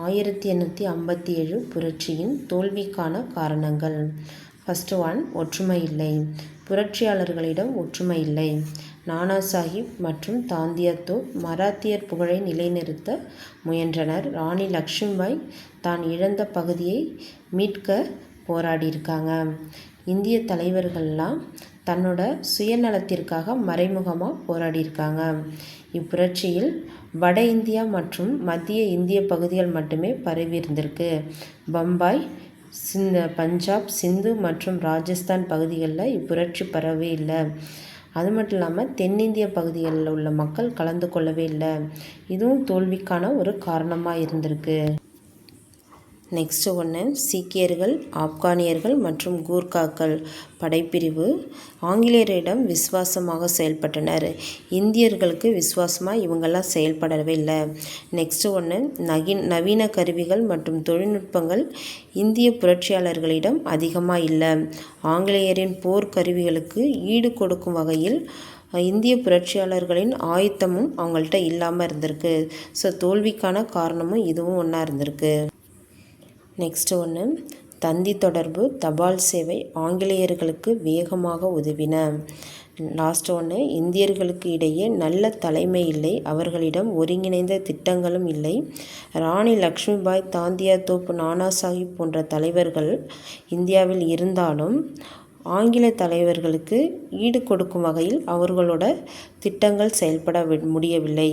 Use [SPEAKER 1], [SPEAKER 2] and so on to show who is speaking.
[SPEAKER 1] 1857 புரட்சியின் தோல்விக்கான காரணங்கள். ஃபர்ஸ்ட் ஒன், ஒற்றுமை இல்லை. புரட்சியாளர்களிடம் ஒற்றுமை இல்லை. நானா சாஹிப் மற்றும் தாந்தியா தோப் மராத்தியர் புகழை நிலைநிறுத்த முயன்றனர். ராணி லக்ஷ்மிபாய் தான் இழந்த பகுதியை மீட்க போராடியிருக்காங்க. இந்திய தலைவர்கள்லாம் தன்னோட சுயநலத்திற்காக மறைமுகமாக போராடியிருக்காங்க. இப்புரட்சியில் வட இந்தியா மற்றும் மத்திய இந்திய பகுதிகள் மட்டுமே பரவி இருந்திருக்கு. பம்பாய், பஞ்சாப், சிந்து மற்றும் ராஜஸ்தான் பகுதிகளில் இப்புரட்சி பரவவே இல்லை. அது மட்டும் இல்லாமல் தென்னிந்திய பகுதிகளில் உள்ள மக்கள் கலந்து கொள்ளவே இல்லை. இதுவும் தோல்விக்கான ஒரு காரணமாக இருந்திருக்கு. நெக்ஸ்ட் ஒன்று, சீக்கியர்கள், ஆப்கானியர்கள் மற்றும் கூர்காக்கள் படைப்பிரிவு ஆங்கிலேயரிடம் விசுவாசமாக செயல்பட்டனர். இந்தியர்களுக்கு விசுவாசமாக இவங்கெல்லாம் செயல்படவே இல்லை. நெக்ஸ்ட் ஒன்று, நவீன கருவிகள் மற்றும் தொழில்நுட்பங்கள் இந்திய புரட்சியாளர்களிடம் அதிகமாக இல்லை. ஆங்கிலேயரின் போர் கருவிகளுக்கு ஈடு கொடுக்கும் வகையில் இந்திய புரட்சியாளர்களின் ஆயுத்தமும் அவங்கள்ட்ட இல்லாமல் இருந்திருக்கு. ஸோ தோல்விக்கான காரணமும் இதுவும் ஒன்றா இருந்திருக்கு. நெக்ஸ்ட் ஒன்று, தந்தி தொடர்பு, தபால் சேவை ஆங்கிலேயர்களுக்கு வேகமாக உதவின. லாஸ்ட் ஒன்று, இந்தியர்களுக்கு இடையே நல்ல தலைமை இல்லை. அவர்களிடம் ஒருங்கிணைந்த திட்டங்களும் இல்லை. ராணி லக்ஷ்மிபாய், தாந்தியா தோப், நானா சாஹிப் போன்ற தலைவர்கள் இந்தியாவில் இருந்தாலும் ஆங்கில தலைவர்களுக்கு ஈடு கொடுக்கும் வகையில் அவர்களோட திட்டங்கள் செயல்பட முடியவில்லை.